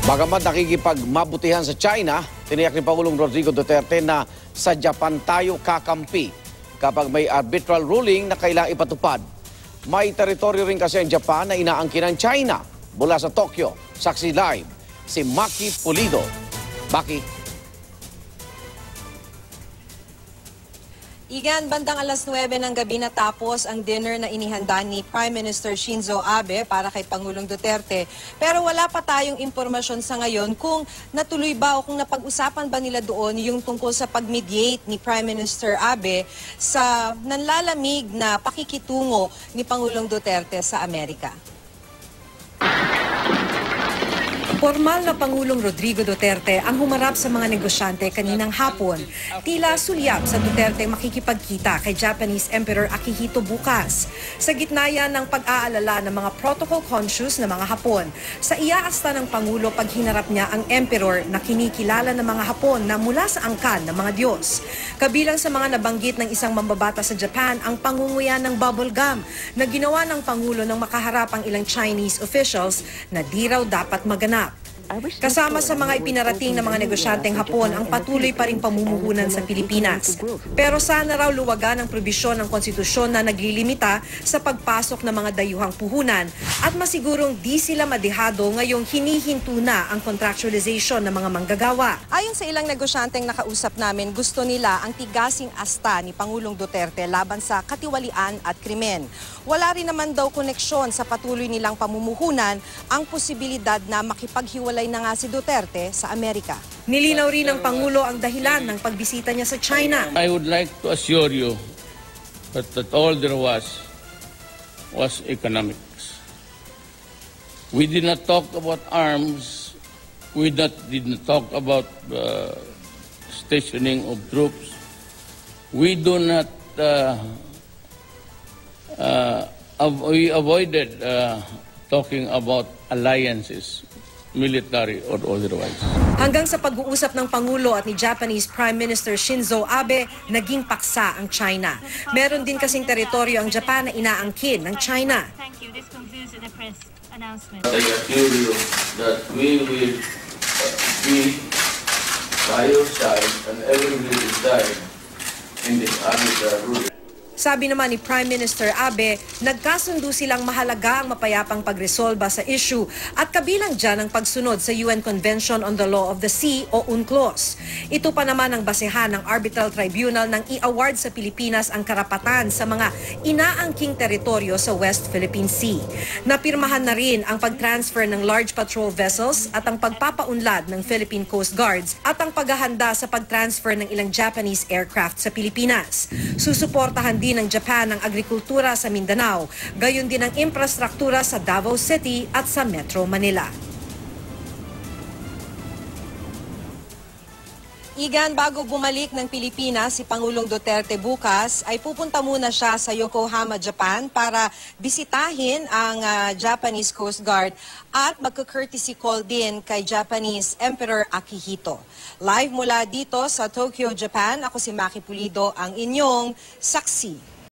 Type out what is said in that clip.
Bagamat nakikipagmabutihan sa China, tiniyak ni Pangulong Rodrigo Duterte na sa Japan tayo kakampi kapag may arbitral ruling na kailangang ipatupad. May teritoryo rin kasi ang Japan na inaangkin ng China. Mula sa Tokyo, saksi live si Maki Pulido. Maki. Igan, bandang alas 9 ng gabi natapos ang dinner na inihanda ni Prime Minister Shinzo Abe para kay Pangulong Duterte. Pero wala pa tayong impormasyon sa ngayon kung natuloy ba o kung napag-usapan ba nila doon yung tungkol sa pag-mediate ni Prime Minister Abe sa nanlalamig na pakikitungo ni Pangulong Duterte sa Amerika. Formal na Pangulong Rodrigo Duterte ang humarap sa mga negosyante kaninang hapon. Tila sulyap sa Duterte makikipagkita kay Japanese Emperor Akihito bukas. Sa gitna yan ng pag-aalala ng mga protocol-conscious na mga Hapon. Sa iaasta ng Pangulo pag hinarap niya ang Emperor na kinikilala ng mga Hapon na mula sa angkan ng mga Diyos. Kabilang sa mga nabanggit ng isang mambabata sa Japan ang pangunguya ng bubble gum na ginawa ng Pangulo nang makaharap ang ilang Chinese officials na di raw dapat maganap. Kasama sa mga ipinarating ng mga negosyanteng Hapon ang patuloy pa ring pamumuhunan sa Pilipinas. Pero sana raw luwagan ang probisyon ng konstitusyon na naglilimita sa pagpasok ng mga dayuhang puhunan at masigurong di sila madehado ngayong hinihinto na ang contractualization ng mga manggagawa. Ayon sa ilang negosyanteng nakausap namin, gusto nila ang tigasing asta ni Pangulong Duterte laban sa katiwalian at krimen. Wala rin naman daw koneksyon sa patuloy nilang pamumuhunan ang posibilidad na makipaghiwalay na nga si Duterte sa Amerika. Nilinaw rin ng Pangulo ang dahilan ng pagbisita niya sa China. I would like to assure you that all there was economics. We did not talk about arms. We did not talk about stationing of troops. We do not we avoided talking about alliances, military or otherwise. Hanggang sa pag-uusap ng Pangulo at ni Japanese Prime Minister Shinzo Abe, naging paksa ang China. Meron din kasing teritoryo ang Japan na inaangkin ng China. Thank you. This concludes the press announcement. I assure you that we will be by your side and everybody side in this arbitral ruling. Sabi naman ni Prime Minister Abe, nagkasundo silang mahalaga ang mapayapang pagresolba sa issue at kabilang dyan ang pagsunod sa UN Convention on the Law of the Sea o UNCLOS. Ito pa naman ang basehan ng Arbitral Tribunal nang i-award sa Pilipinas ang karapatan sa mga inaangking teritoryo sa West Philippine Sea. Napirmahan na rin ang pag-transfer ng large patrol vessels at ang pagpapaunlad ng Philippine Coast Guards at ang paghahanda sa pag-transfer ng ilang Japanese aircraft sa Pilipinas. Susuportahan din ng Japan ang agrikultura sa Mindanao, gayon din ang infrastruktura sa Davao City at sa Metro Manila. Igan, bago bumalik ng Pilipinas si Pangulong Duterte bukas, ay pupunta muna siya sa Yokohama, Japan para bisitahin ang Japanese Coast Guard at magka-courtesy call din kay Japanese Emperor Akihito. Live mula dito sa Tokyo, Japan, ako si Maki Pulido, ang inyong saksi.